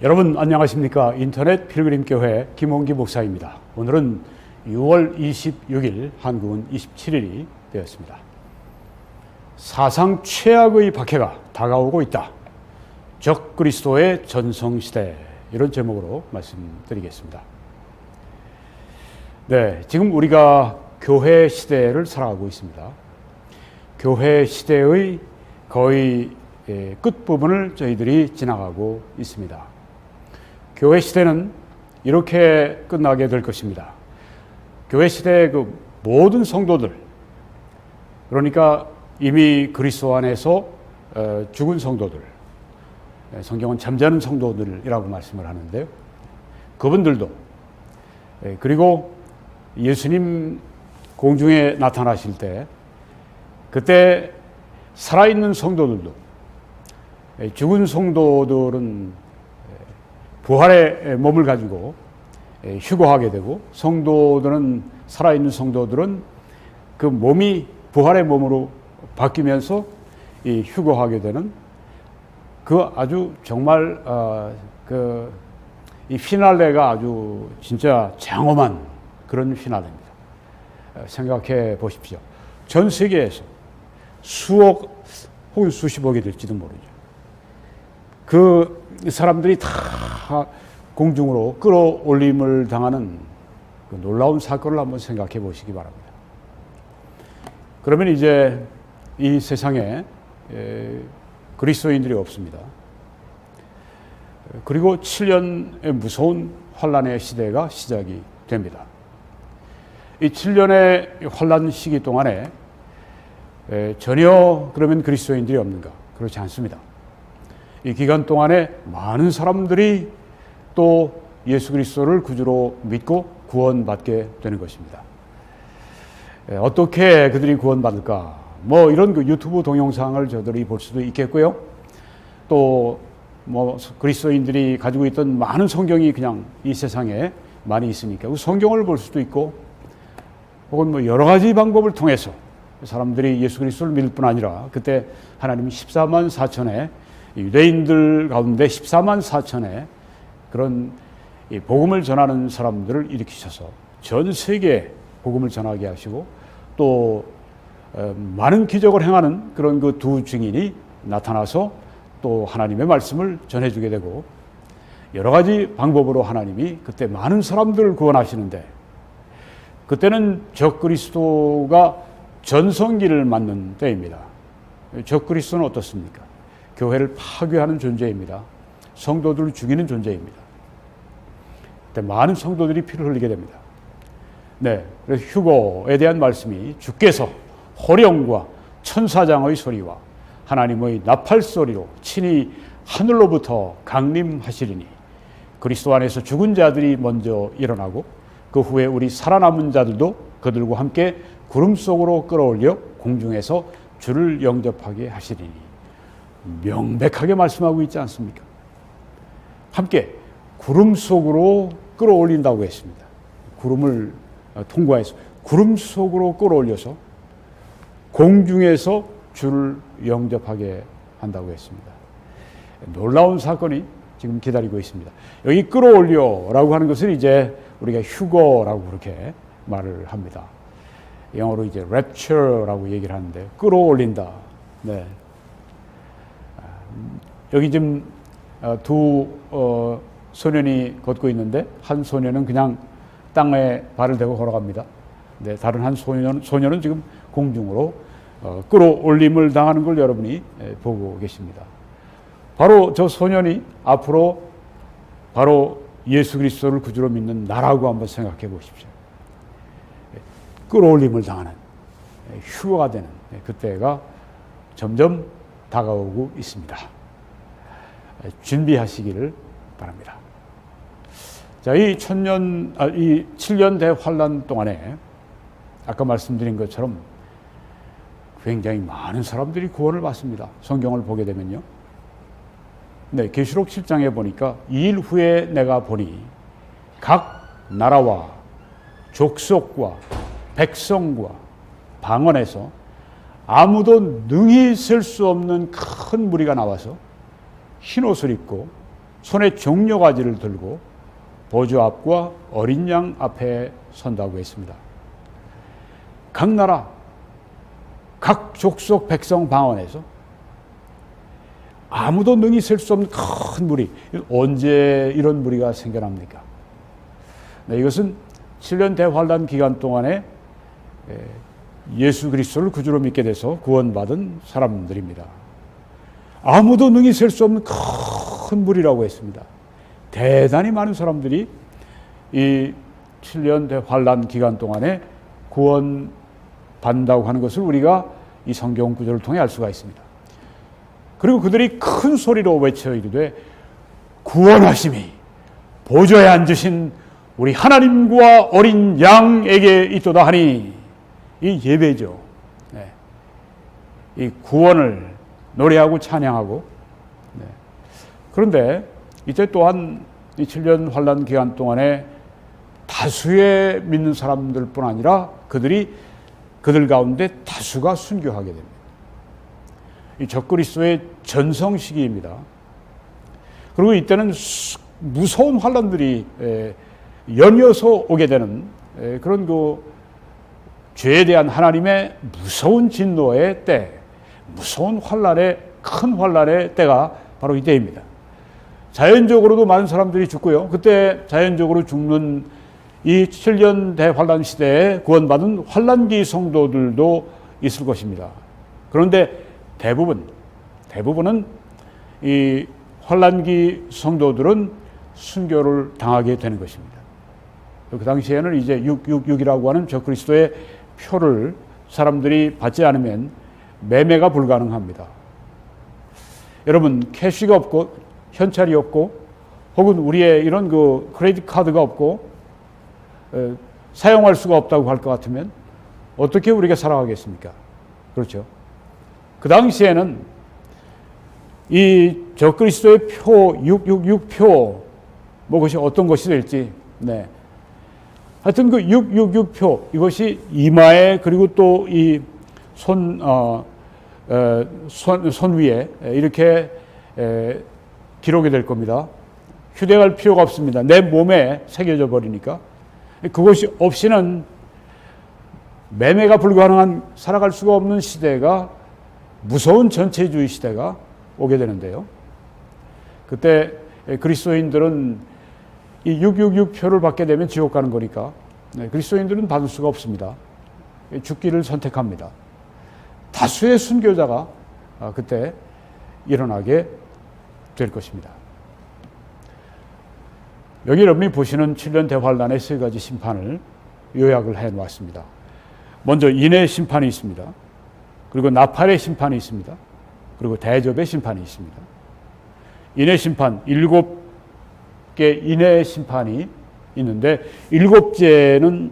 여러분 안녕하십니까? 인터넷 필그림교회 김홍기 목사입니다. 오늘은 6월 26일, 한국은 27일이 되었습니다. 사상 최악의 박해가 다가오고 있다. 적그리스도의 전성시대, 이런 제목으로 말씀드리겠습니다. 네, 지금 우리가 교회 시대를 살아가고 있습니다. 교회 시대의 거의 끝부분을 저희들이 지나가고 있습니다. 교회 시대는 이렇게 끝나게 될 것입니다. 교회 시대의 그 모든 성도들, 그러니까 이미 그리스도 안에서 죽은 성도들, 성경은 잠자는 성도들이라고 말씀을 하는데요. 그분들도, 그리고 예수님 공중에 나타나실 때 그때 살아있는 성도들도, 죽은 성도들은 부활의 몸을 가지고 휴거하게 되고, 성도들은, 살아있는 성도들은 그 몸이 부활의 몸으로 바뀌면서 휴거하게 되는 그 아주 정말 이 피날레가 아주 진짜 장엄한 그런 피날레입니다. 생각해 보십시오. 전 세계에서 수억 혹은 수십억이 될지도 모르죠. 그 사람들이 다 공중으로 끌어올림을 당하는 그 놀라운 사건을 한번 생각해 보시기 바랍니다. 그러면 이제 이 세상에 그리스도인들이 없습니다. 그리고 7년의 무서운 환란의 시대가 시작이 됩니다. 이 7년의 환란 시기 동안에 전혀 그러면 그리스도인들이 없는가? 그렇지 않습니다. 이 기간 동안에 많은 사람들이 또 예수 그리스도를 구주로 믿고 구원받게 되는 것입니다. 어떻게 그들이 구원받을까? 뭐 이런 그 유튜브 동영상을 저들이 볼 수도 있겠고요. 또 뭐 그리스도인들이 가지고 있던 많은 성경이 그냥 이 세상에 많이 있으니까 그 성경을 볼 수도 있고, 혹은 뭐 여러 가지 방법을 통해서 사람들이 예수 그리스도를 믿을 뿐 아니라, 그때 하나님이 14만 4천의 유대인들 가운데 14만 4천의 그런 복음을 전하는 사람들을 일으키셔서 전 세계에 복음을 전하게 하시고, 또 많은 기적을 행하는 그런 그 두 증인이 나타나서 또 하나님의 말씀을 전해주게 되고, 여러 가지 방법으로 하나님이 그때 많은 사람들을 구원하시는데, 그때는 적그리스도가 전성기를 맞는 때입니다. 적그리스도는 어떻습니까? 교회를 파괴하는 존재입니다. 성도들을 죽이는 존재입니다. 그때 많은 성도들이 피를 흘리게 됩니다. 네, 그래서 휴거에 대한 말씀이 주께서 호령과 천사장의 소리와 하나님의 나팔 소리로 친히 하늘로부터 강림하시리니 그리스도 안에서 죽은 자들이 먼저 일어나고 그 후에 우리 살아남은 자들도 그들과 함께 구름 속으로 끌어올려 공중에서 주를 영접하게 하시리니, 명백하게 말씀하고 있지 않습니까? 함께 구름 속으로 끌어올린다고 했습니다. 구름을 통과해서 구름 속으로 끌어올려서 공중에서 주를 영접하게 한다고 했습니다. 놀라운 사건이 지금 기다리고 있습니다. 여기 끌어올려라고 하는 것을 이제 우리가 휴거라고 그렇게 말을 합니다. 영어로 이제 rapture라고 얘기를 하는데, 끌어올린다. 네. 여기 지금 두 소년이 걷고 있는데, 한 소년은 그냥 땅에 발을 대고 걸어갑니다. 네, 다른 한 소년은 지금 공중으로 끌어올림을 당하는 걸 여러분이 보고 계십니다. 바로 저 소년이 앞으로 바로 예수 그리스도를 구주로 믿는 나라고 한번 생각해 보십시오. 끌어올림을 당하는, 휴거가 되는 그때가 점점 다가오고 있습니다. 준비하시기를 바랍니다. 자, 이 7년 대환란 동안에 아까 말씀드린 것처럼 굉장히 많은 사람들이 구원을 받습니다. 성경을 보게 되면요. 네, 계시록 7장에 보니까 2일 후에 내가 보니 각 나라와 족속과 백성과 방언에서 아무도 능히 셀 수 없는 큰 무리가 나와서 흰 옷을 입고 손에 종려가지를 들고 보좌 앞과 어린 양 앞에 선다고 했습니다. 각 나라, 각 족속 백성 방언에서 아무도 능히 셀 수 없는 큰 무리, 언제 이런 무리가 생겨납니까? 네, 이것은 7년 대환란 기간 동안에 예수 그리스도를 구주로 믿게 돼서 구원받은 사람들입니다. 아무도 능히 셀 수 없는 큰 무리라고 했습니다. 대단히 많은 사람들이 이 7년 대환란 기간 동안에 구원받는다고 하는 것을 우리가 이 성경 구절을 통해 알 수가 있습니다. 그리고 그들이 큰 소리로 외쳐 이르되 구원하심이 보좌에 앉으신 우리 하나님과 어린 양에게 있도다 하니, 이 예배죠. 네. 이 구원을 노래하고 찬양하고. 네. 그런데 이때 또한 이 7년 환란 기간 동안에 다수의 믿는 사람들뿐 아니라 그들 가운데 다수가 순교하게 됩니다. 이 적그리스도의 전성 시기입니다. 그리고 이때는 무서운 환란들이 연이어서 오게 되는 그런 그 죄에 대한 하나님의 무서운 진노의 때, 무서운 환란의, 큰 환란의 때가 바로 이때입니다. 자연적으로도 많은 사람들이 죽고요. 그때 자연적으로 죽는 이 7년 대환란 시대에 구원받은 환란기 성도들도 있을 것입니다. 그런데 대부분은 이 환란기 성도들은 순교를 당하게 되는 것입니다. 그 당시에는 이제 666이라고 하는 적그리스도의 표를 사람들이 받지 않으면 매매가 불가능합니다. 여러분, 캐시가 없고 현찰이 없고 혹은 우리의 이런 그 크레딧 카드가 없고 사용할 수가 없다고 할 것 같으면 어떻게 우리가 살아가겠습니까? 그렇죠. 그 당시에는 이 적그리스도의 표, 666표, 뭐 그것이 어떤 것이 될지, 네. 하여튼 그 666표, 이것이 이마에 그리고 또 이 손 위에 이렇게 기록이 될 겁니다. 휴대할 필요가 없습니다. 내 몸에 새겨져 버리니까. 그것이 없이는 매매가 불가능한, 살아갈 수가 없는 시대가, 무서운 전체주의 시대가 오게 되는데요. 그때 그리스도인들은 이 666표를 받게 되면 지옥 가는 거니까 그리스도인들은 받을 수가 없습니다. 죽기를 선택합니다. 다수의 순교자가 그때 일어나게 될 것입니다. 여기 여러분이 보시는 7년 대환란의 세 가지 심판을 요약을 해 놓았습니다. 먼저 인의 심판이 있습니다. 그리고 나팔의 심판이 있습니다. 그리고 대접의 심판이 있습니다. 인의 심판, 7개 인의 심판이 있는데 7제는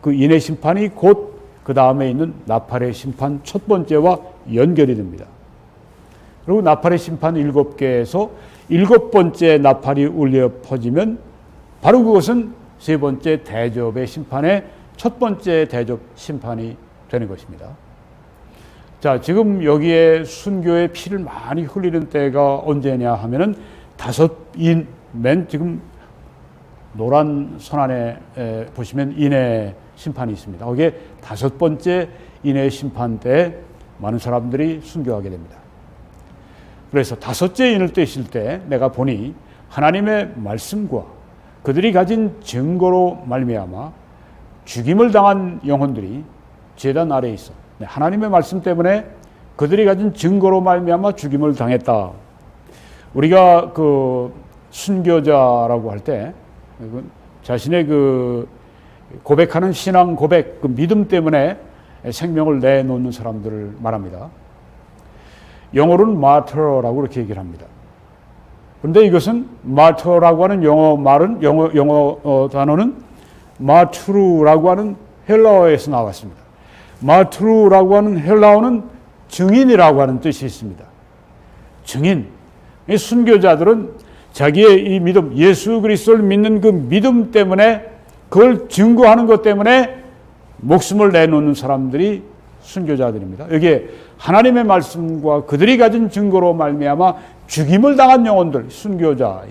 그 인의 심판이 곧 그 다음에 있는 나팔의 심판 첫 번째와 연결이 됩니다. 그리고 나팔의 심판 7개에서 7번째 나팔이 울려 퍼지면 바로 그것은 세 번째 대접의 심판의 첫 번째 대접 심판이 되는 것입니다. 자, 지금 여기에 순교의 피를 많이 흘리는 때가 언제냐 하면은 맨 지금 노란 선 안에 보시면 인의 심판이 있습니다. 거기에 5번째 인의 심판 때 많은 사람들이 순교하게 됩니다. 그래서 5째 인을 떼실 때 내가 보니 하나님의 말씀과 그들이 가진 증거로 말미암아 죽임을 당한 영혼들이 제단 아래에 있어. 하나님의 말씀 때문에 그들이 가진 증거로 말미암아 죽임을 당했다. 우리가 그 순교자라고 할 때 자신의 그 고백하는 신앙 고백, 그 믿음 때문에 생명을 내놓는 사람들을 말합니다. 영어로는 martyr라고 그렇게 얘기를 합니다. 그런데 이것은 martyr라고 하는 영어 단어는 martyru라고 하는 헬라어에서 나왔습니다. martyru라고 하는 헬라어는 증인이라고 하는 뜻이 있습니다. 증인. 이 순교자들은 자기의 이 믿음, 예수 그리스도를 믿는 그 믿음 때문에, 그걸 증거하는 것 때문에 목숨을 내놓는 사람들이 순교자들입니다. 여기에 하나님의 말씀과 그들이 가진 증거로 말미암아 죽임을 당한 영혼들, 순교자,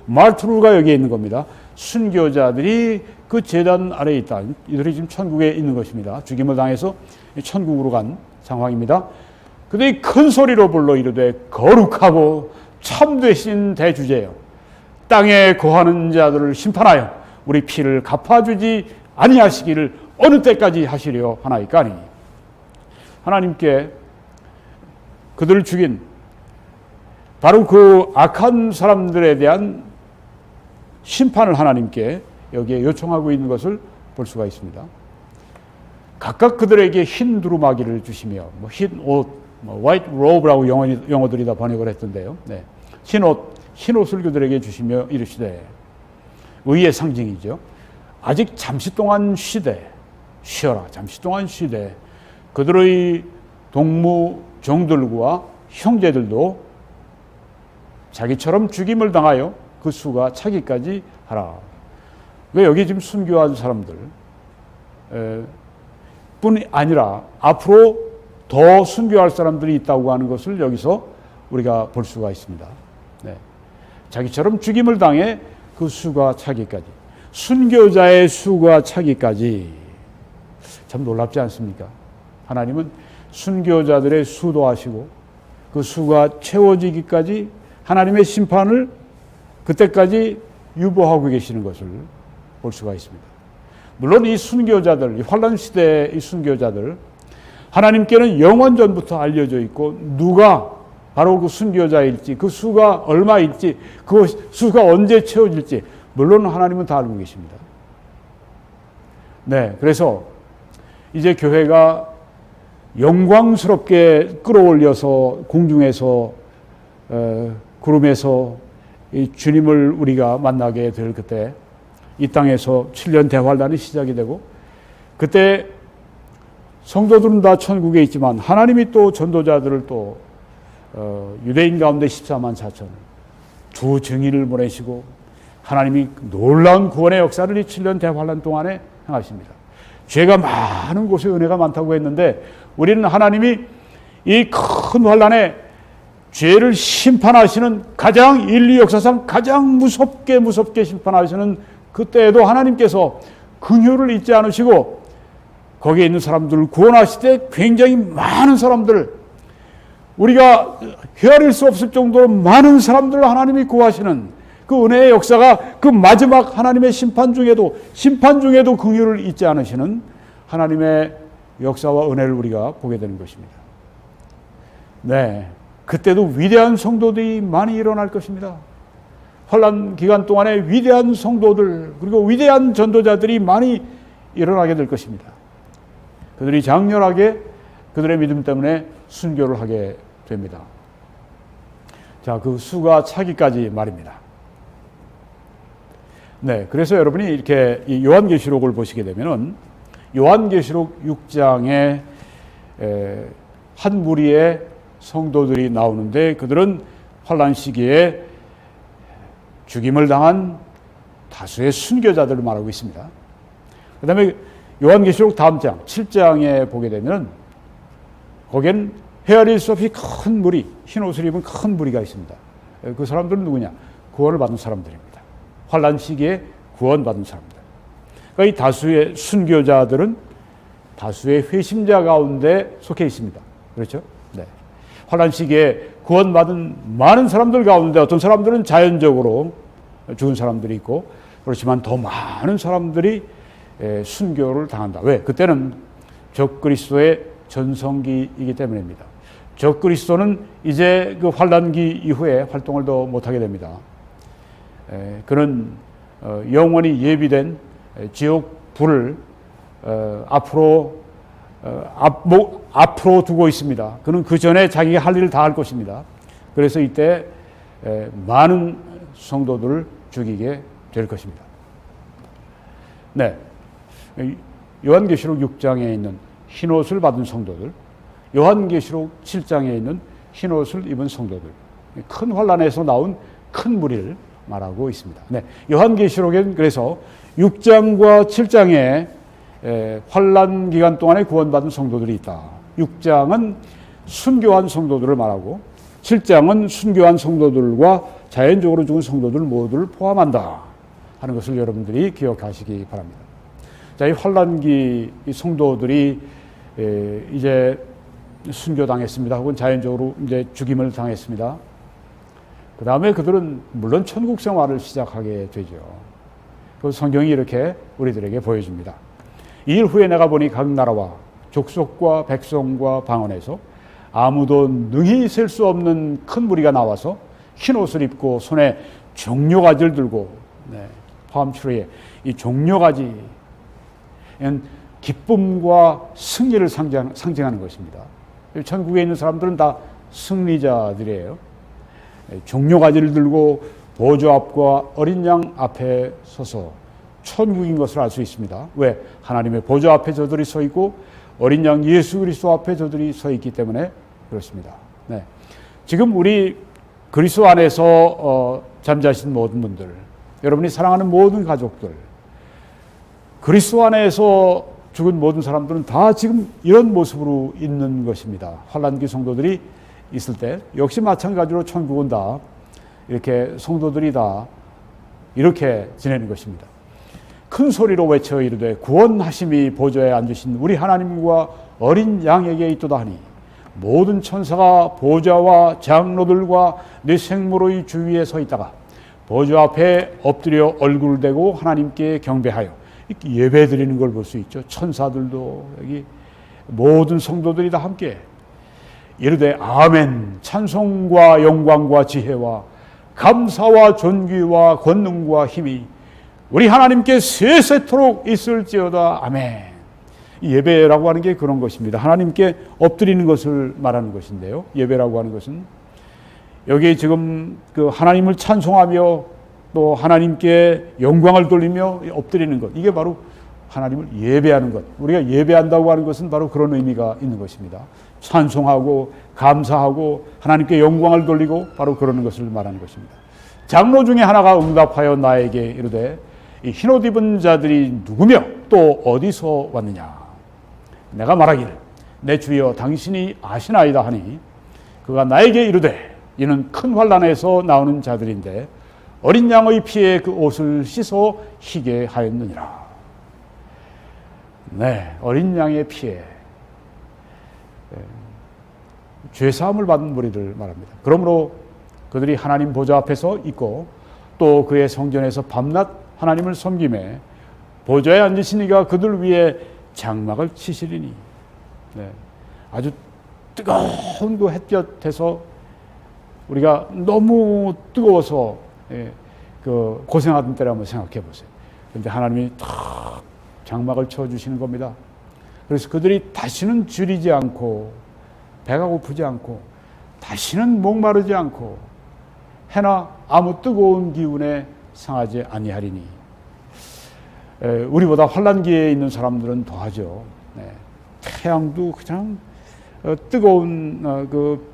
마르투르가 여기에 있는 겁니다. 순교자들이 그 제단 아래에 있다. 이들이 지금 천국에 있는 것입니다. 죽임을 당해서 천국으로 간 상황입니다. 그들이 큰 소리로 불러 이르되 거룩하고 참되신 대주제여, 땅에 거하는 자들을 심판하여 우리 피를 갚아주지 아니하시기를 어느 때까지 하시려 하나이까 하니. 하나님께 그들을 죽인 바로 그 악한 사람들에 대한 심판을 하나님께 여기에 요청하고 있는 것을 볼 수가 있습니다. 각각 그들에게 흰 두루마기를 주시며 흰 옷, white robe라고 영어들이 다 번역을 했던데요. 네. 흰 옷을 그들에게 주시며 이르시되, 의의 상징이죠. 아직 잠시 동안 쉬어라. 잠시 동안 쉬되 그들의 동무 종들과 형제들도 자기처럼 죽임을 당하여 그 수가 차기까지 하라. 왜 여기 지금 순교한 사람들 뿐이 아니라 앞으로 더 순교할 사람들이 있다고 하는 것을 여기서 우리가 볼 수가 있습니다. 네. 자기처럼 죽임을 당해 그 수가 차기까지, 순교자의 수가 차기까지. 참 놀랍지 않습니까? 하나님은 순교자들의 수도 하시고 그 수가 채워지기까지 하나님의 심판을 그때까지 유보하고 계시는 것을 볼 수가 있습니다. 물론 이 순교자들, 이 환란 시대의 이 순교자들, 하나님께는 영원전부터 알려져 있고 누가 바로 그 순교자일지, 그 수가 얼마일지, 그 수가 언제 채워질지 물론 하나님은 다 알고 계십니다. 네, 그래서 이제 교회가 영광스럽게 끌어올려서 공중에서 구름에서 이 주님을 우리가 만나게 될 그때, 이 땅에서 7년 대환란이 시작이 되고, 그때 성도들은 다 천국에 있지만 하나님이 또 전도자들을 또 유대인 가운데 14만 4천을 두 증인을 보내시고 하나님이 놀라운 구원의 역사를 이 7년 대환란 동안에 행하십니다. 죄가 많은 곳에 은혜가 많다고 했는데 우리는 하나님이 이 큰 환란에 죄를 심판하시는 가장 인류 역사상 가장 무섭게 심판하시는 그때에도 하나님께서 긍휼을 잊지 않으시고 거기에 있는 사람들을 구원하실 때 굉장히 많은 사람들, 우리가 헤아릴 수 없을 정도로 많은 사람들을 하나님이 구하시는 그 은혜의 역사가 그 마지막 하나님의 심판 중에도 긍휼을 잊지 않으시는 하나님의 역사와 은혜를 우리가 보게 되는 것입니다. 네, 그때도 위대한 성도들이 많이 일어날 것입니다. 환란 기간 동안에 위대한 성도들 그리고 위대한 전도자들이 많이 일어나게 될 것입니다. 그들이 장렬하게 그들의 믿음 때문에 순교를 하게 됩니다. 자, 그 수가 차기까지 말입니다. 네, 그래서 여러분이 이렇게 이 요한계시록을 보시게 되면은 요한계시록 6장에 한 무리의 성도들이 나오는데 그들은 환란 시기에 죽임을 당한 다수의 순교자들을 말하고 있습니다. 그 다음에 요한계시록 다음 장 7장에 보게 되면 거기엔 헤아릴 수 없이 큰 무리, 흰 옷을 입은 큰 무리가 있습니다. 그 사람들은 누구냐? 구원을 받은 사람들입니다. 환란 시기에 구원받은 사람들. 그러니까 이 다수의 순교자들은 다수의 회심자 가운데 속해 있습니다. 그렇죠? 네. 환란 시기에 구원받은 많은 사람들 가운데 어떤 사람들은 자연적으로 죽은 사람들이 있고 그렇지만 더 많은 사람들이 순교를 당한다. 왜? 그때는 적그리스도의 전성기이기 때문입니다. 적그리스도는 이제 그 환란기 이후에 활동을 더 못하게 됩니다. 그는 영원히 예비된 지옥 불을 앞으로 두고 있습니다. 그는 그 전에 자기가 할 일을 다 할 것입니다. 그래서 이때 많은 성도들을 죽이게 될 것입니다. 네, 요한계시록 6장에 있는 흰옷을 받은 성도들, 요한계시록 7장에 있는 흰옷을 입은 성도들, 큰 환란에서 나온 큰 무리를 말하고 있습니다. 네, 요한계시록엔 그래서 6장과 7장에 환란 기간 동안에 구원받은 성도들이 있다. 6장은 순교한 성도들을 말하고 7장은 순교한 성도들과 자연적으로 죽은 성도들 모두를 포함한다 하는 것을 여러분들이 기억하시기 바랍니다. 자, 이 환란기 이 성도들이 이제 순교당했습니다. 혹은 자연적으로 이제 죽임을 당했습니다. 그 다음에 그들은 물론 천국 생활을 시작하게 되죠. 그 성경이 이렇게 우리들에게 보여줍니다. 이 일 후에 내가 보니 각 나라와 족속과 백성과 방언에서 아무도 능히 셀 수 없는 큰 무리가 나와서 흰 옷을 입고 손에 종려가지를 들고, palm-tree에 이 종려가지는 기쁨과 승리를 상징하는 것입니다. 천국에 있는 사람들은 다 승리자들이에요. 종려가지를 들고 보좌 앞과 어린 양 앞에 서서 천국인 것을 알 수 있습니다. 왜? 하나님의 보좌 앞에 저들이 서 있고 어린 양 예수 그리스도 앞에 저들이 서 있기 때문에 그렇습니다. 네. 지금 우리 그리스도 안에서 잠자신 모든 분들, 여러분이 사랑하는 모든 가족들, 그리스도 안에서 죽은 모든 사람들은 다 지금 이런 모습으로 있는 것입니다. 환란기 성도들이 있을 때 역시 마찬가지로 천국은 다 이렇게 성도들이 다 이렇게 지내는 것입니다. 큰 소리로 외쳐 이르되 구원하심이 보좌에 앉으신 우리 하나님과 어린 양에게 있도다 하니 모든 천사가 보좌와 장로들과 내 생모로의 주위에 서 있다가 보좌 앞에 엎드려 얼굴을 대고 하나님께 경배하여 예배 드리는 걸 볼 수 있죠. 천사들도 여기 모든 성도들이 다 함께 이르되 아멘, 찬송과 영광과 지혜와 감사와 존귀와 권능과 힘이 우리 하나님께 세세토록 있을지어다. 아멘. 예배라고 하는 게 그런 것입니다. 하나님께 엎드리는 것을 말하는 것인데요. 예배라고 하는 것은 여기 지금 그 하나님을 찬송하며 또 하나님께 영광을 돌리며 엎드리는 것, 이게 바로 하나님을 예배하는 것. 우리가 예배한다고 하는 것은 바로 그런 의미가 있는 것입니다. 찬송하고 감사하고 하나님께 영광을 돌리고 바로 그러는 것을 말하는 것입니다. 장로 중에 하나가 응답하여 나에게 이르되 이 흰옷 입은 자들이 누구며 또 어디서 왔느냐. 내가 말하기를 내 주여 당신이 아시나이다 하니 그가 나에게 이르되 이는 큰 환난에서 나오는 자들인데 어린 양의 피에 그 옷을 씻어 희게 하였느니라. 네, 어린 양의 피에 죄사함을 받은 무리를 말합니다. 그러므로 그들이 하나님 보좌 앞에서 있고 또 그의 성전에서 밤낮 하나님을 섬김에 보좌에 앉으신 이가 그들 위에 장막을 치시리니. 네, 아주 뜨거운 그 햇볕에서 우리가 너무 뜨거워서 그 고생하던 때를 한번 생각해 보세요. 그런데 하나님이 탁 장막을 쳐주시는 겁니다. 그래서 그들이 다시는 줄이지 않고 배가 고프지 않고 다시는 목마르지 않고 해나 아무 뜨거운 기운에 상하지 아니하리니. 우리보다 환란기에 있는 사람들은 더하죠. 네. 태양도 그냥 뜨거운 그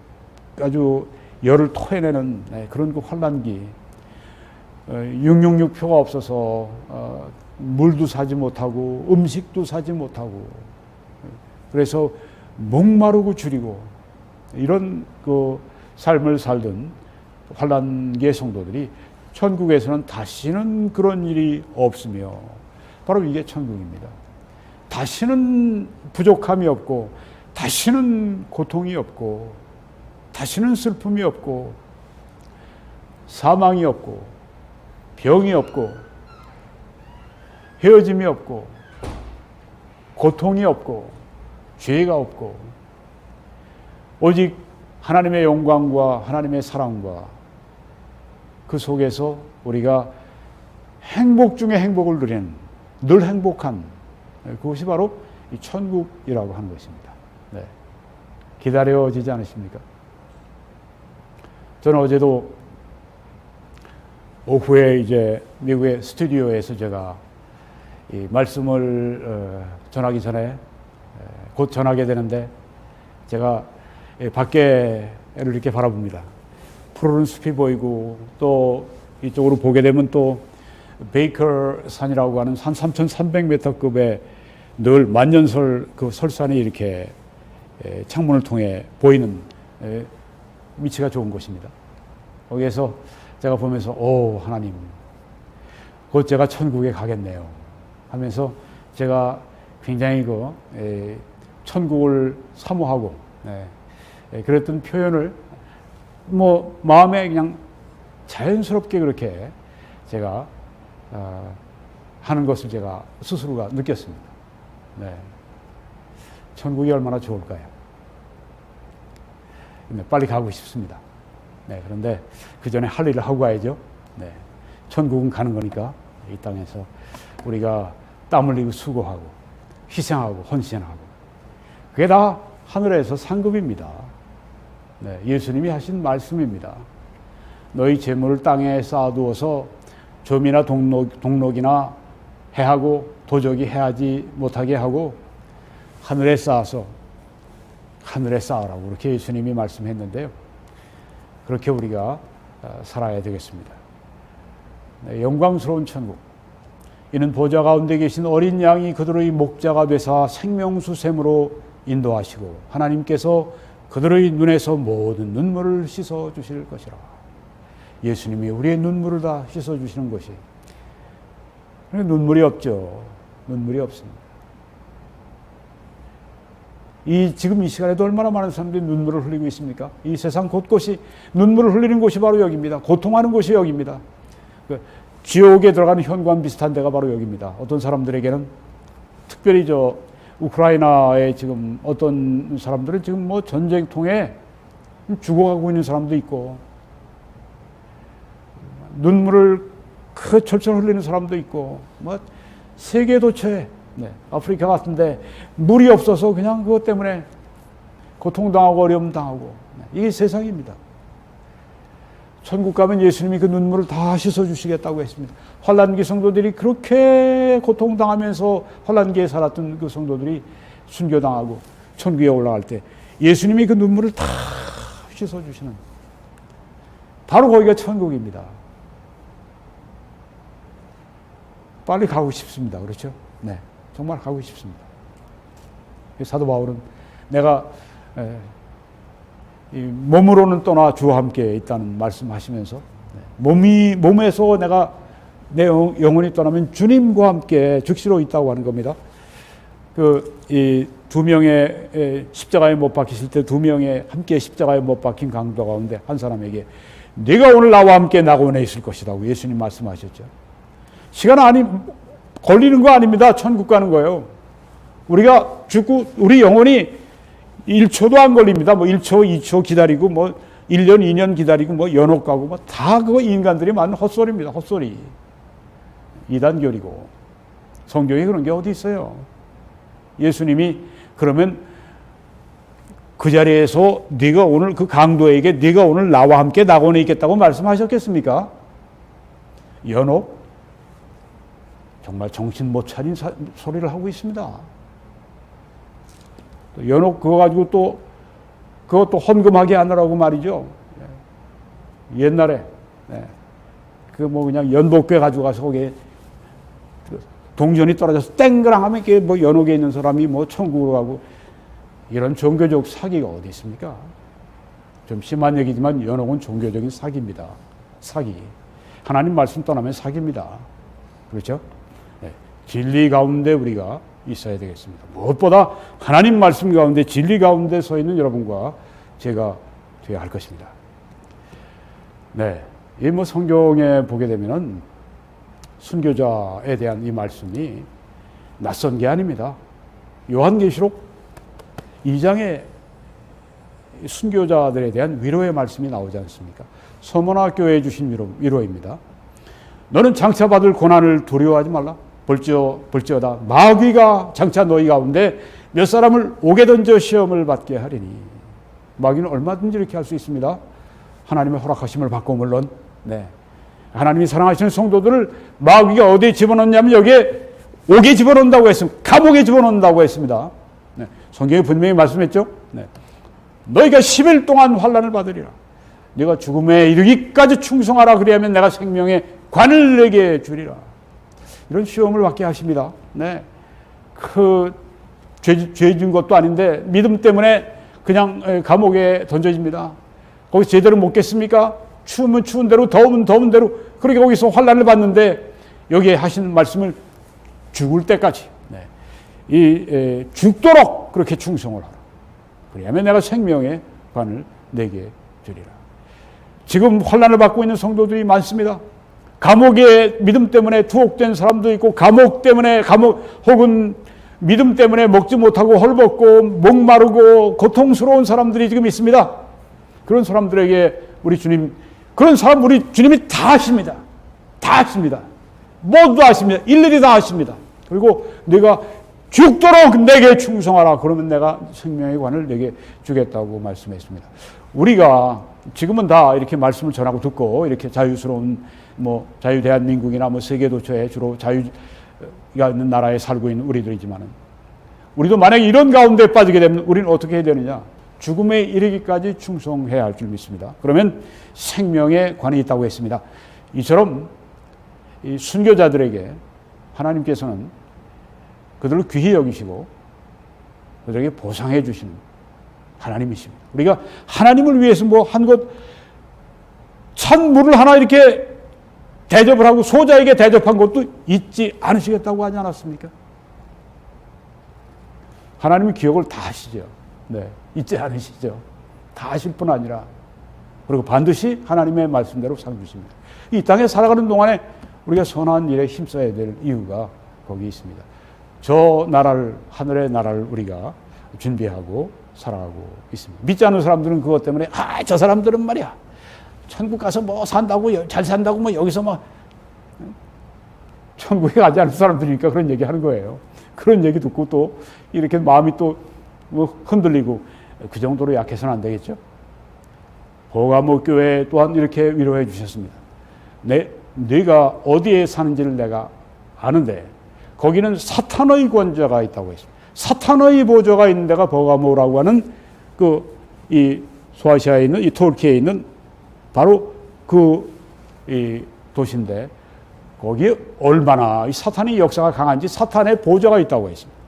아주 열을 토해내는 그런 그 환란기. 666표가 없어서 물도 사지 못하고 음식도 사지 못하고 그래서 목마르고 줄이고 이런 그 삶을 살던 환란기의 성도들이 천국에서는 다시는 그런 일이 없으며 바로 이게 천국입니다. 다시는 부족함이 없고 다시는 고통이 없고 다시는 슬픔이 없고 사망이 없고 병이 없고 헤어짐이 없고 고통이 없고 죄가 없고 오직 하나님의 영광과 하나님의 사랑과 그 속에서 우리가 행복 중에 행복을 누리는 늘 행복한 그것이 바로 이 천국이라고 하는 것입니다. 네. 기다려지지 않으십니까? 저는 어제도 오후에 이제 미국의 스튜디오에서 제가 이 말씀을 전하기 전에 곧 전하게 되는데 제가 밖에를 이렇게 바라봅니다. 푸르른 숲이 보이고 또 이쪽으로 보게 되면 또 베이커 산이라고 하는 한 3,300m급의 늘 만년설 그 설산이 이렇게 창문을 통해 보이는 위치가 좋은 곳입니다. 거기에서 제가 보면서 오 하나님 곧 제가 천국에 가겠네요 하면서 제가 굉장히 천국을 사모하고 그랬던 표현을 뭐 마음에 그냥 자연스럽게 그렇게 제가 하는 것을 제가 스스로가 느꼈습니다. 네. 천국이 얼마나 좋을까요? 네, 빨리 가고 싶습니다. 네, 그런데 그 전에 할 일을 하고 가야죠. 네. 천국은 가는 거니까 이 땅에서 우리가 땀 흘리고 수고하고 희생하고 헌신하고 그게 다 하늘에서 상급입니다. 네, 예수님이 하신 말씀입니다. 너희 재물을 땅에 쌓아두어서 점이나 동록이나 해하고 도적이 해하지 못하게 하고 하늘에 쌓아서 하늘에 쌓으라고 그렇게 예수님이 말씀했는데요. 그렇게 우리가 살아야 되겠습니다. 네, 영광스러운 천국. 이는 보좌 가운데 계신 어린 양이 그들의 목자가 되사 생명수샘으로 인도하시고 하나님께서 그들의 눈에서 모든 눈물을 씻어 주실 것이라. 예수님이 우리의 눈물을 다 씻어 주시는 것이 눈물이 없죠. 눈물이 없습니다. 지금 이 시간에도 얼마나 많은 사람들이 눈물을 흘리고 있습니까? 이 세상 곳곳이 눈물을 흘리는 곳이 바로 여기입니다. 고통하는 곳이 여기입니다. 지옥에 들어가는 현관 비슷한 데가 바로 여기입니다. 어떤 사람들에게는 특별히 우크라이나에 지금 어떤 사람들은 지금 뭐 전쟁통에 죽어가고 있는 사람도 있고 눈물을 철철 흘리는 사람도 있고 뭐 세계 도처에 아프리카 같은데 물이 없어서 그냥 그것 때문에 고통당하고 어려움 당하고 이게 세상입니다. 천국 가면 예수님이 그 눈물을 다 씻어주시겠다고 했습니다. 환란기 성도들이 그렇게 고통당하면서 환란기에 살았던 그 성도들이 순교당하고 천국에 올라갈 때 예수님이 그 눈물을 다 씻어주시는 바로 거기가 천국입니다. 빨리 가고 싶습니다. 그렇죠? 네, 정말 가고 싶습니다. 사도 바울은 내가 몸으로는 떠나 주와 함께 있다는 말씀하시면서 몸에서 내가 내 영혼이 떠나면 주님과 함께 즉시로 있다고 하는 겁니다. 이 두 명의 십자가에 못 박히실 때 두 명의 함께 십자가에 못 박힌 강도 가운데 한 사람에게 네가 오늘 나와 함께 낙원에 있을 것이라고 예수님 말씀하셨죠. 시간 걸리는 거 아닙니다. 천국 가는 거예요. 우리가 죽고 우리 영혼이 1초도 안 걸립니다. 뭐 1초, 2초 기다리고 뭐 1년, 2년 기다리고 뭐 연옥 가고 뭐 다 그거 인간들이 만든 헛소리입니다. 헛소리. 이단교리고. 성경에 그런 게 어디 있어요? 예수님이 그러면 그 자리에서 네가 오늘 그 강도에게 네가 오늘 나와 함께 낙원에 있겠다고 말씀하셨겠습니까? 연옥? 정말 정신 못 차린 소리를 하고 있습니다. 연옥 그거 가지고 그것도 헌금하게 하느라고 말이죠. 옛날에 그냥 연복궤 가지고 가서 거기에 동전이 떨어져서 땡그랑 하면 이게 뭐 연옥에 있는 사람이 뭐 천국으로 가고 이런 종교적 사기가 어디 있습니까? 좀 심한 얘기지만 연옥은 종교적인 사기입니다. 사기. 하나님 말씀 떠나면 사기입니다. 그렇죠? 진리 가운데 우리가 있어야 되겠습니다. 무엇보다 하나님 말씀 가운데 진리 가운데 서 있는 여러분과 제가 되어야 할 것입니다. 네, 이 성경에 보게 되면은 순교자에 대한 이 말씀이 낯선 게 아닙니다. 요한계시록 2장에 순교자들에 대한 위로의 말씀이 나오지 않습니까? 서머나 교회에 주신 위로입니다. 너는 장차 받을 고난을 두려워하지 말라. 볼지어다 마귀가 장차 너희 가운데 몇 사람을 옥에 던져 시험을 받게 하리니. 마귀는 얼마든지 이렇게 할 수 있습니다. 하나님의 허락하심을 받고 물론 하나님이 사랑하시는 성도들을 마귀가 어디에 집어넣냐면 여기에 옥에 집어넣는다고 했습니다. 감옥에 집어넣는다고 했습니다. 성경에 분명히 말씀했죠. 너희가 10일 동안 환난을 받으리라. 네가 죽음에 이르기까지 충성하라. 그리하면 내가 생명의 관을 내게 주리라. 이런 시험을 받게 하십니다. 죄 지은 것도 아닌데 믿음 때문에 그냥 감옥에 던져집니다. 거기서 제대로 먹겠습니까? 추우면 추운 대로, 더우면 더운 대로 그렇게 거기서 환난을 받는데 여기에 하신 말씀을 죽을 때까지 죽도록 그렇게 충성을 하라. 그러면 내가 생명의 관을 내게 주리라. 지금 환난을 받고 있는 성도들이 많습니다. 감옥의 믿음 때문에 투옥된 사람도 있고, 감옥 혹은 믿음 때문에 먹지 못하고 헐벗고 목마르고 고통스러운 사람들이 지금 있습니다. 그런 사람들에게 우리 주님, 그런 사람 우리 주님이 다 아십니다. 다 아십니다. 모두 아십니다. 일일이 다 아십니다. 그리고 네가 죽도록 내게 충성하라. 그러면 내가 생명의 관을 내게 주겠다고 말씀했습니다. 우리가 지금은 다 이렇게 말씀을 전하고 듣고 이렇게 자유스러운 자유 대한민국이나 세계 도처에 주로 자유가 있는 나라에 살고 있는 우리들이지만은, 우리도 만약에 이런 가운데 빠지게 되면 우리는 어떻게 해야 되느냐? 죽음에 이르기까지 충성해야 할 줄 믿습니다. 그러면 생명의 관이 있다고 했습니다. 이처럼 이 순교자들에게 하나님께서는 그들을 귀히 여기시고 그들에게 보상해 주시는 하나님이십니다. 우리가 하나님을 위해서 한 것, 찬물을 하나 이렇게 대접을 하고 소자에게 대접한 것도 잊지 않으시겠다고 하지 않았습니까? 하나님은 기억을 다 하시죠. 네, 잊지 않으시죠. 다 하실 뿐 아니라, 그리고 반드시 하나님의 말씀대로 상 주십니다. 이 땅에 살아가는 동안에 우리가 선한 일에 힘써야 될 이유가 거기 있습니다. 저 나라를, 하늘의 나라를 우리가 준비하고 살아가고 있습니다. 믿지 않는 사람들은 그것 때문에 저 사람들은 말이야 천국 가서 산다고, 잘 산다고 여기서 천국에 가지 않은 사람들이니까 그런 얘기 하는 거예요. 그런 얘기 듣고 또 이렇게 마음이 또 흔들리고, 그 정도로 약해서는 안 되겠죠. 보가모 교회 또한 이렇게 위로해 주셨습니다. 네가 어디에 사는지를 내가 아는데 거기는 사탄의 권좌가 있다고 했습니다. 사탄의 보좌가 있는 데가 버가모라고 하는 이 소아시아에 있는 이 터키에 있는 바로 이 도시인데, 거기에 얼마나 이 사탄의 역사가 강한지 사탄의 보좌가 있다고 했습니다.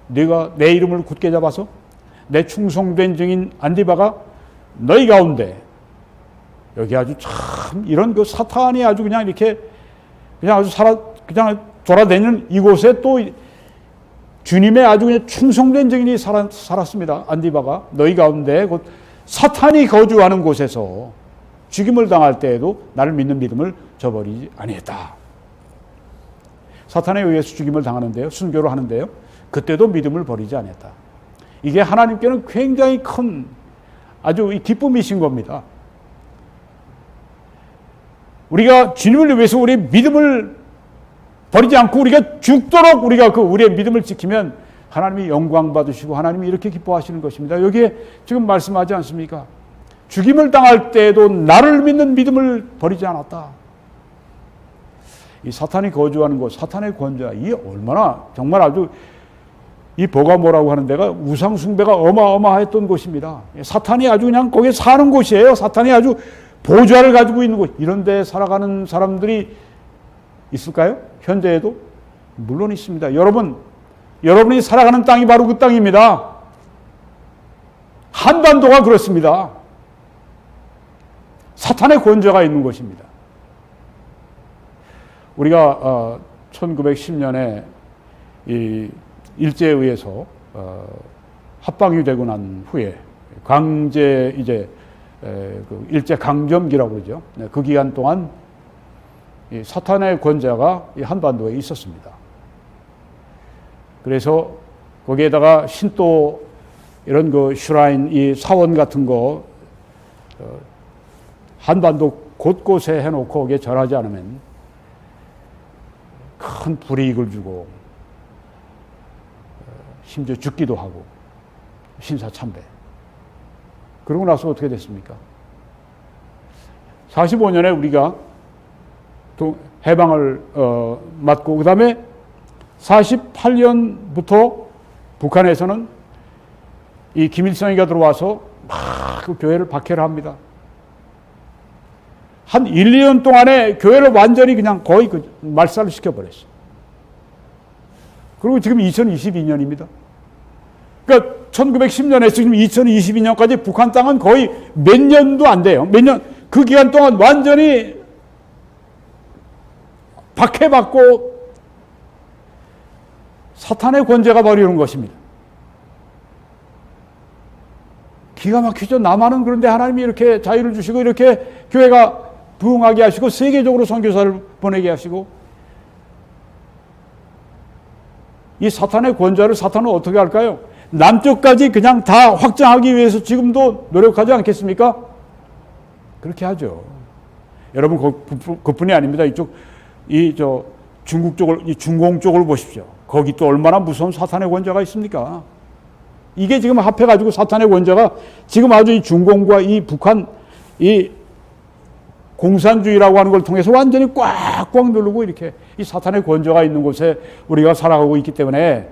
네가 내 이름을 굳게 잡아서 내 충성된 증인 안디바가 너희 가운데, 여기 아주 참 이런 사탄이 아주 그냥 이렇게 그냥 돌아다니는 이곳에 또 주님의 아주 그냥 충성된 증인이 살았습니다. 안디바가 너희 가운데 곧 사탄이 거주하는 곳에서 죽임을 당할 때에도 나를 믿는 믿음을 저버리지 아니했다. 사탄에 의해서 죽임을 당하는데요, 순교를 하는데요, 그때도 믿음을 버리지 않았다. 이게 하나님께는 굉장히 큰 아주 기쁨이신 겁니다. 우리가 주님을 위해서 우리의 믿음을 버리지 않고 우리가 죽도록 우리가 우리의 믿음을 지키면 하나님이 영광 받으시고 하나님이 이렇게 기뻐하시는 것입니다. 여기에 지금 말씀하지 않습니까? 죽임을 당할 때에도 나를 믿는 믿음을 버리지 않았다. 이 사탄이 거주하는 곳, 사탄의 권좌, 이게 얼마나 정말 아주, 이 버가모라고 하는 데가 우상 숭배가 어마어마했던 곳입니다. 사탄이 아주 그냥 거기에 사는 곳이에요. 사탄이 아주 보좌를 가지고 있는 곳. 이런 데 살아가는 사람들이 있을까요? 현재에도? 물론 있습니다. 여러분이 살아가는 땅이 바로 그 땅입니다. 한반도가 그렇습니다. 사탄의 권좌가 있는 곳입니다. 우리가 1910년에 이 일제에 의해서 합방이 되고 난 후에 강제 일제 강점기라고 그러죠. 그 기간 동안 이 사탄의 권좌가 이 한반도에 있었습니다. 그래서 거기에다가 신도 이런 슈라인, 이 사원 같은 거 한반도 곳곳에 해놓고 거기에 절하지 않으면 큰 불이익을 주고 심지어 죽기도 하고 신사참배. 그러고 나서 어떻게 됐습니까? 45년에 우리가 해방을 맞고 그 다음에 48년부터 북한에서는 이 김일성이가 들어와서 막 그 교회를 박해를 합니다. 한 1, 2년 동안에 교회를 완전히 그냥 거의 말살을 시켜버렸어요. 그리고 지금 2022년입니다. 그러니까 1910년에서 지금 2022년까지 북한 땅은 거의 몇 년도 안 돼요. 몇 년, 그 기간 동안 완전히 박해받고 사탄의 권세가 바로 이런 것입니다. 기가 막히죠. 남한은 그런데 하나님이 이렇게 자유를 주시고 이렇게 교회가 부흥하게 하시고 세계적으로 선교사를 보내게 하시고, 이 사탄의 권좌를 사탄은 어떻게 할까요? 남쪽까지 그냥 다 확장하기 위해서 지금도 노력하지 않겠습니까? 그렇게 하죠. 여러분 그뿐이 아닙니다. 중국 쪽을, 이 중공 쪽을 보십시오. 거기 또 얼마나 무서운 사탄의 권좌가 있습니까? 이게 지금 합해가지고 사탄의 권좌가 지금 아주 이 중공과 이 북한, 이 공산주의라고 하는 걸 통해서 완전히 꽉꽉 누르고 이렇게 이 사탄의 권좌가 있는 곳에 우리가 살아가고 있기 때문에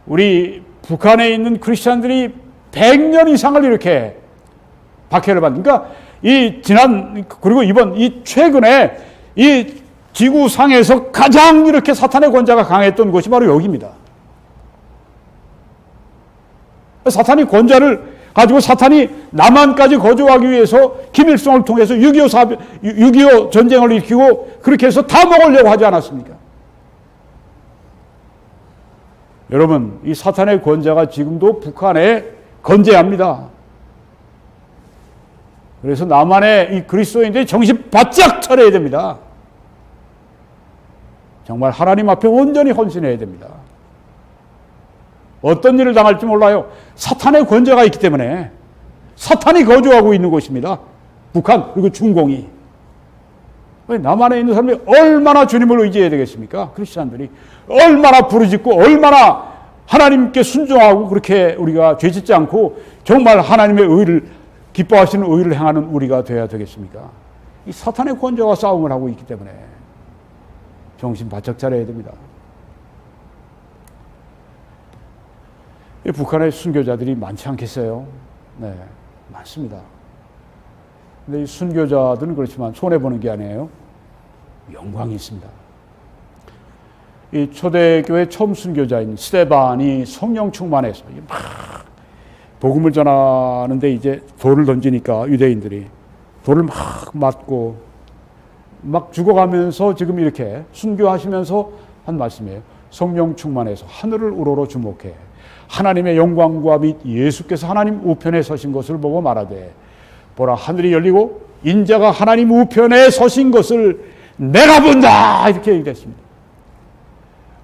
우리 북한에 있는 크리스찬들이 100년 이상을 이렇게 박해를 받는, 그러니까 그리고 이 최근에 이 지구상에서 가장 이렇게 사탄의 권좌가 강했던 곳이 바로 여기입니다. 사탄이 권좌를 가지고 사탄이 남한까지 거주하기 위해서 김일성을 통해서 6.25 전쟁을 일으키고 그렇게 해서 다 먹으려고 하지 않았습니까? 여러분, 이 사탄의 권좌가 지금도 북한에 건재합니다. 그래서 남한의 이 그리스도인들이 정신 바짝 차려야 됩니다. 정말 하나님 앞에 온전히 헌신해야 됩니다. 어떤 일을 당할지 몰라요. 사탄의 권좌가 있기 때문에. 사탄이 거주하고 있는 곳입니다. 북한 그리고 중공이. 남한에 있는 사람들이 얼마나 주님을 의지해야 되겠습니까? 크리스찬들이 얼마나 부르짖고 얼마나 하나님께 순종하고 그렇게 우리가 죄짓지 않고 정말 하나님의 의를 기뻐하시는 의를 행하는 우리가 되어야 되겠습니까? 이 사탄의 권좌와 싸움을 하고 있기 때문에 정신 바짝 차려야 됩니다. 북한의 순교자들이 많지 않겠어요? 네, 많습니다. 근데 이 순교자들은 그렇지만 손해보는 게 아니에요. 영광이 있습니다. 이 초대교회 처음 순교자인 스데반이 성령 충만해서 막 복음을 전하는데 이제 돌을 던지니까 유대인들이 돌을 막 맞고 막 죽어가면서 지금 이렇게 순교하시면서 한 말씀이에요. 성령 충만해서 하늘을 우러러 주목해 하나님의 영광과 및 예수께서 하나님 우편에 서신 것을 보고 말하되 보라 하늘이 열리고 인자가 하나님 우편에 서신 것을 내가 본다 이렇게 얘기했습니다.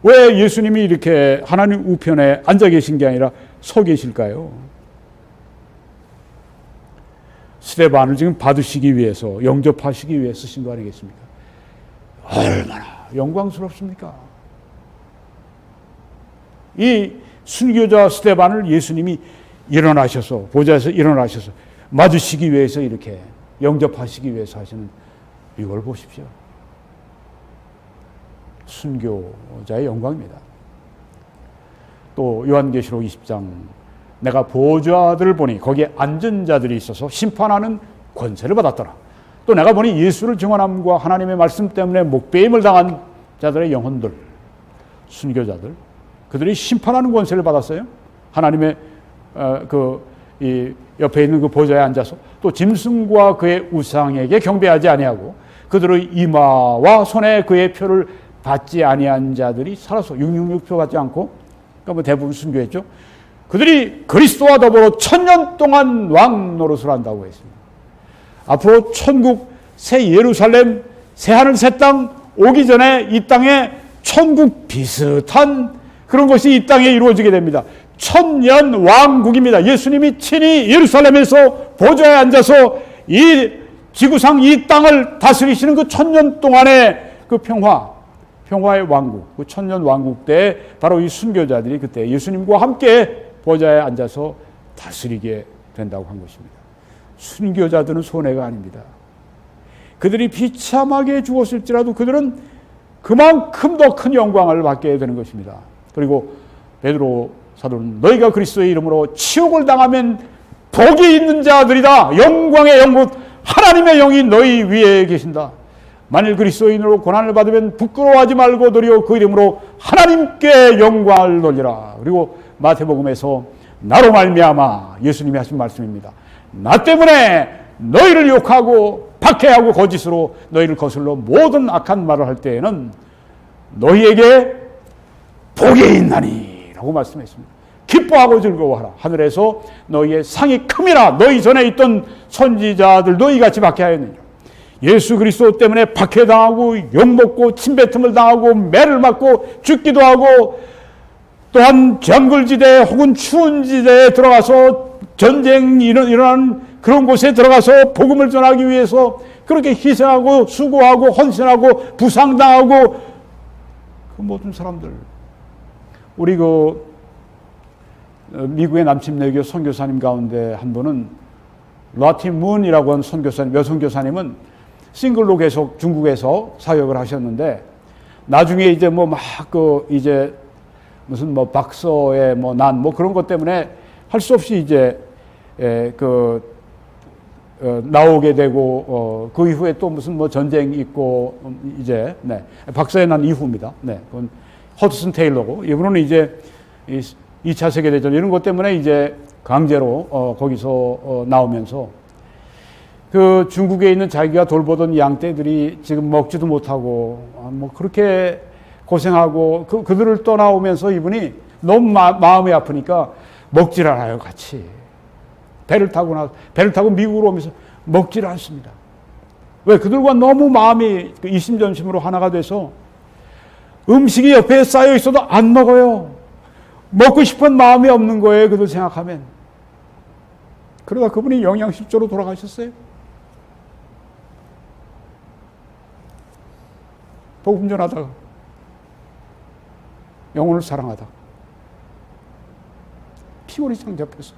왜 예수님이 이렇게 하나님 우편에 앉아 계신 게 아니라 서 계실까요? 스데반을 지금 받으시기 위해서 영접하시기 위해 쓰신 거 아니겠습니까? 얼마나 영광스럽습니까? 이 순교자 스데반을 예수님이 일어나셔서 보좌에서 일어나셔서 맞으시기 위해서 이렇게 영접하시기 위해서 하시는 이걸 보십시오. 순교자의 영광입니다. 또 요한계시록 20장 내가 보좌들을 보니 거기에 앉은 자들이 있어서 심판하는 권세를 받았더라. 또 내가 보니 예수를 증언함과 하나님의 말씀 때문에 목배임을 당한 자들의 영혼들, 순교자들, 그들이 심판하는 권세를 받았어요. 하나님의 이 옆에 있는 그 보좌에 앉아서 또 짐승과 그의 우상에게 경배하지 아니하고 그들의 이마와 손에 그의 표를 받지 아니한 자들이 살아서 666표 받지 않고, 그러니까 뭐 대부분 순교했죠. 그들이 그리스도와 더불어 1000년 동안 왕 노릇을 한다고 했습니다. 앞으로 천국 새 예루살렘 새 하늘 새 땅 오기 전에 이 땅에 천국 비슷한 그런 것이 이 땅에 이루어지게 됩니다. 1000년 왕국입니다. 예수님이 친히 예루살렘에서 보좌에 앉아서 이 지구상 이 땅을 다스리시는 그 1000년 동안의 그 평화의 왕국, 그 1000년 왕국 때 바로 이 순교자들이 그때 예수님과 함께 보좌에 앉아서 다스리게 된다고 한 것입니다. 순교자들은 손해가 아닙니다. 그들이 비참하게 죽었을지라도 그들은 그만큼 더 큰 영광을 받게 되는 것입니다. 그리고 베드로 사도는 너희가 그리스도의 이름으로 치욕을 당하면 복이 있는 자들이다. 영광의 영국 하나님의 영이 너희 위에 계신다. 만일 그리스도인으로 고난을 받으면 부끄러워하지 말고 도리어 그 이름으로 하나님께 영광을 돌리라. 그리고 마태복음에서 나로 말미암아, 예수님이 하신 말씀입니다. 나 때문에 너희를 욕하고 박해하고 거짓으로 너희를 거슬러 모든 악한 말을 할 때에는 너희에게 복이 있나니 라고 말씀했습니다. 기뻐하고 즐거워하라. 하늘에서 너희의 상이 큼이라. 너희 전에 있던 선지자들도 이같이 박해하였느니라. 예수 그리스도 때문에 박해당하고 욕먹고 침뱉음을 당하고 매를 맞고 죽기도 하고, 또한 정글지대 혹은 추운 지대에 들어가서 전쟁이 일어나는 그런 곳에 들어가서 복음을 전하기 위해서 그렇게 희생하고 수고하고 헌신하고 부상당하고 그 모든 사람들. 우리 미국의 남침내교 선교사님 가운데 한 분은 라티 문이라고 하는 선교사님, 여선교사님은 싱글로 계속 중국에서 사역을 하셨는데, 나중에 이제 이제 무슨 박사의 난 그런 것 때문에 할 수 없이 이제 나오게 되고, 그 이후에 또 무슨 전쟁이 있고, 이제, 박사의 난 이후입니다. 그건 허드슨 테일러고, 이분은 이제 2차 세계대전 이런 것 때문에 이제 강제로 거기서 나오면서 그 중국에 있는 자기가 돌보던 양떼들이 지금 먹지도 못하고 그렇게 고생하고 그들을 떠나오면서 이분이 너무 마음이 아프니까 먹질 않아요, 같이. 배를 타고 미국으로 오면서 먹질 않습니다. 왜? 그들과 너무 마음이 이심전심으로 하나가 돼서 음식이 옆에 쌓여 있어도 안 먹어요. 먹고 싶은 마음이 없는 거예요, 그들 생각하면. 그러다 그분이 영양실조로 돌아가셨어요. 복음 전하다가, 영혼을 사랑하다 피골이 장잡혀서.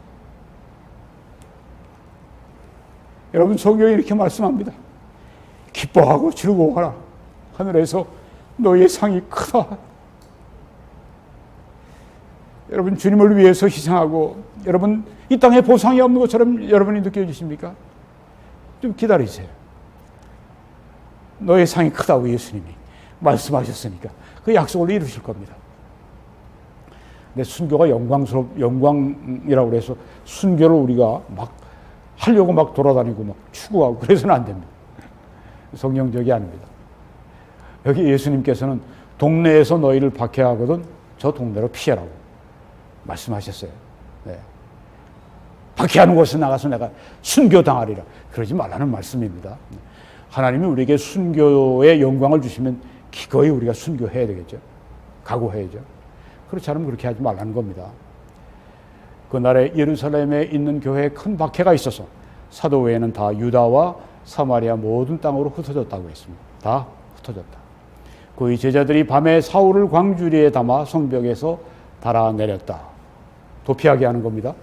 여러분, 성경이 이렇게 말씀합니다. 기뻐하고 즐거워하라. 하늘에서 너희의 상이 크다. 여러분, 주님을 위해서 희생하고, 여러분 이 땅에 보상이 없는 것처럼 여러분이 느껴지십니까? 좀 기다리세요. 너의 상이 크다고 예수님이 말씀하셨으니까 그 약속을 이루실 겁니다. 근데 순교가 영광이라고 해서 순교를 우리가 막 하려고 막 돌아다니고 막 추구하고 그래서는 안 됩니다. 성경적이 아닙니다. 여기 예수님께서는 동네에서 너희를 박해하거든 저 동네로 피해라고 말씀하셨어요. 박해하는 곳에 나가서 내가 순교당하리라. 그러지 말라는 말씀입니다. 하나님이 우리에게 순교의 영광을 주시면 기꺼이 우리가 순교해야 되겠죠. 각오해야죠. 그렇지 않으면 그렇게 하지 말라는 겁니다. 그날에 예루살렘에 있는 교회에 큰 박해가 있어서 사도 외에는 다 유다와 사마리아 모든 땅으로 흩어졌다고 했습니다. 다 흩어졌다. 그의 제자들이 밤에 사울을 광주리에 담아 성벽에서 달아내렸다. 도피하게 하는 겁니다.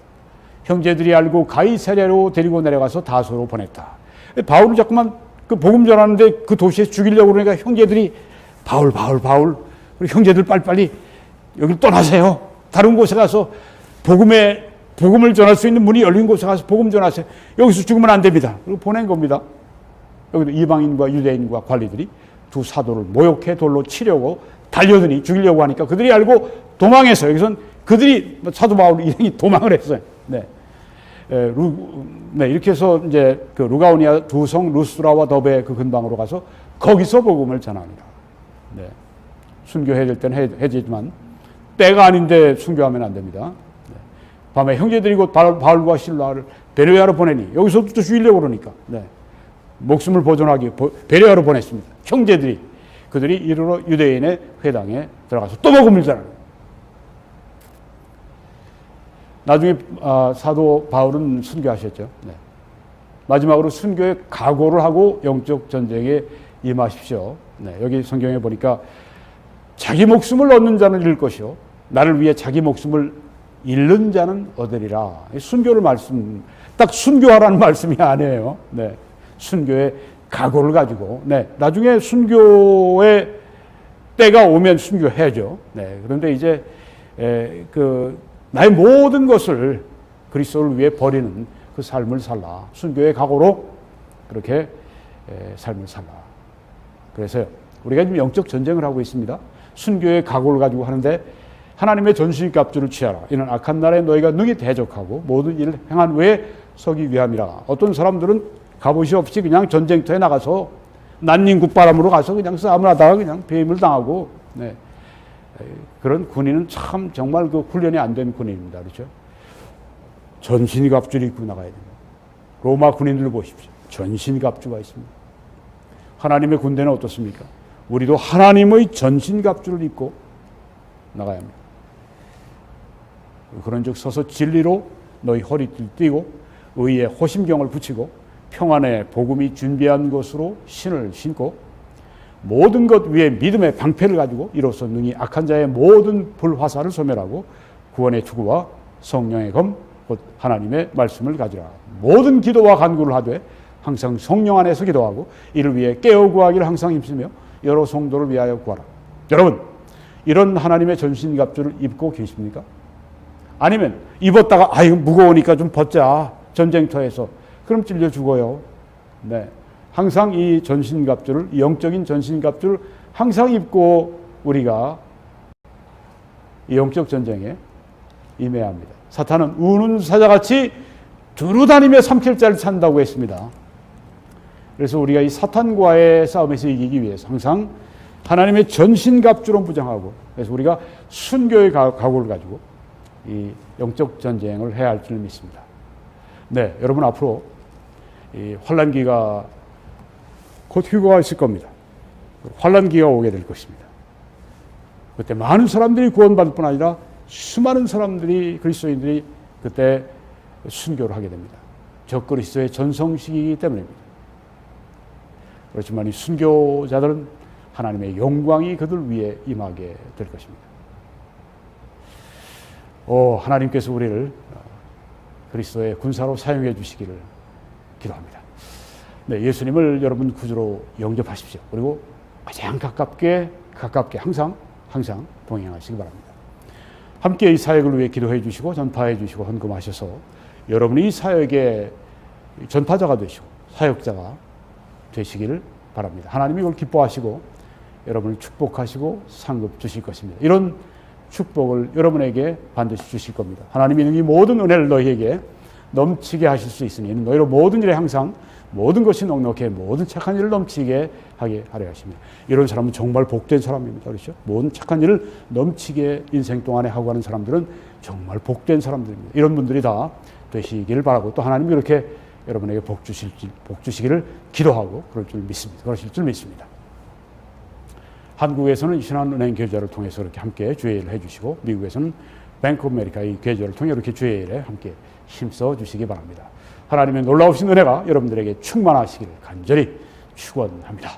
형제들이 알고 가이사랴로 데리고 내려가서 다소로 보냈다. 바울은 자꾸만 그 복음 전하는데 그 도시에 죽이려고 그러니까 형제들이 바울 그리고 형제들 빨리빨리 여기 떠나세요. 다른 곳에 가서 복음을 전할 수 있는 문이 열린 곳에 가서 복음 전하세요. 여기서 죽으면 안 됩니다. 그리고 보낸 겁니다. 여기도 이방인과 유대인과 관리들이 두 사도를 모욕해 돌로 치려고 달려드니 죽이려고 하니까 그들이 알고 도망해서, 여기선 그들이 사도 바울 일행이 도망을 했어요. 이렇게 해서 이제 그 루가오니아 두 성 루스라와 더베 그 근방으로 가서 거기서 복음을 전합니다. 순교해야 될 때는 해야 되지만 때가 아닌데 순교하면 안 됩니다. 밤에 형제들이 곧 바울과 실라를 베레아로 보내니 여기서도 또 죽이려고 그러니까 목숨을 보존하기 베레아로 보냈습니다. 형제들이 그들이 이르러 유대인의 회당에 들어가서 또 복음을 전하는. 나중에 사도 바울은 순교하셨죠. 마지막으로 순교의 각오를 하고 영적 전쟁에 임하십시오. 여기 성경에 보니까 자기 목숨을 얻는 자는 잃을 것이요 나를 위해 자기 목숨을 잃는 자는 얻으리라. 순교를 딱 순교하라는 말씀이 아니에요. 순교의 각오를 가지고 나중에 순교의 때가 오면 순교해야죠. 그런데 이제 나의 모든 것을 그리스도를 위해 버리는 그 삶을 살라. 순교의 각오로 그렇게 삶을 살라. 그래서요, 우리가 지금 영적 전쟁을 하고 있습니다. 순교의 각오를 가지고 하는데 하나님의 전신갑주를 취하라. 이는 악한 날에 너희가 능히 대적하고 모든 일을 행한 후에 서기 위함이라. 어떤 사람들은 갑옷이 없이 그냥 전쟁터에 나가서 난닝굿바람으로 가서 그냥 싸움을 하다가 그냥 배임을 당하고, 네. 그런 군인은 참 정말 그 훈련이 안 된 군인입니다. 그렇죠? 전신갑주를 입고 나가야 됩니다. 로마 군인들 보십시오. 전신갑주가 있습니다. 하나님의 군대는 어떻습니까? 우리도 하나님의 전신갑주를 입고 나가야 합니다. 그런즉 서서 진리로 너희 허리띠를 띠고 의의 호심경을 붙이고 평안의 복음이 준비한 것으로 신을 신고 모든 것 위에 믿음의 방패를 가지고 이로써 능히 악한 자의 모든 불화살을 소멸하고 구원의 추구와 성령의 검 곧 하나님의 말씀을 가지라. 모든 기도와 간구를 하되 항상 성령 안에서 기도하고 이를 위해 깨어 구하기를 항상 힘쓰며 여러 성도를 위하여 구하라. 여러분, 이런 하나님의 전신갑주를 입고 계십니까? 아니면 입었다가 이거 무거우니까 좀 벗자, 전쟁터에서. 그럼 찔려 죽어요. 네. 항상 이 전신갑주를, 영적인 전신갑주를 항상 입고 우리가 이 영적 전쟁에 임해야 합니다. 사탄은 우는 사자같이 두루다니며 삼킬자를 찾는다고 했습니다. 그래서 우리가 이 사탄과의 싸움에서 이기기 위해서 항상 하나님의 전신갑주로 무장하고, 그래서 우리가 순교의 각오를 가지고 이 영적 전쟁을 해야 할 줄 믿습니다. 네, 여러분 앞으로 이 환란기가 곧 휴거가 있을 겁니다. 환란기가 오게 될 것입니다. 그때 많은 사람들이 구원받을 뿐 아니라 수많은 사람들이, 그리스도인들이 그때 순교를 하게 됩니다. 적그리스도의 전성시기이기 때문입니다. 그렇지만 이 순교자들은 하나님의 영광이 그들 위에 임하게 될 것입니다. 하나님께서 우리를 그리스도의 군사로 사용해 주시기를 기도합니다. 네, 예수님을 여러분 구주로 영접하십시오. 그리고 가장 가깝게 항상 동행하시기 바랍니다. 함께 이 사역을 위해 기도해 주시고 전파해 주시고 헌금하셔서 여러분이 이 사역의 전파자가 되시고 사역자가 되시기를 바랍니다. 하나님이 이걸 기뻐하시고 여러분을 축복하시고 상급 주실 것입니다. 이런 축복을 여러분에게 반드시 주실 겁니다. 하나님이 이 모든 은혜를 너희에게 넘치게 하실 수 있으니 너희로 모든 일에 항상 모든 것이 넉넉해 모든 착한 일을 넘치게 하게 하려 하십니다. 이런 사람은 정말 복된 사람입니다. 그렇죠? 모든 착한 일을 넘치게 인생 동안에 하고 가는 사람들은 정말 복된 사람들입니다. 이런 분들이 다 되시기를 바라고 또 하나님이 이렇게 여러분에게 복 주시기를 기도하고 그러실 줄 믿습니다. 한국에서는 신한은행 계좌를 통해서 이렇게 함께 주의를 해주시고 미국에서는 뱅크 오브 아메리카 이 계좌를 통해 이렇게 주의에 함께 힘써 주시기 바랍니다. 하나님의 놀라우신 은혜가 여러분들에게 충만하시기를 간절히 축원합니다.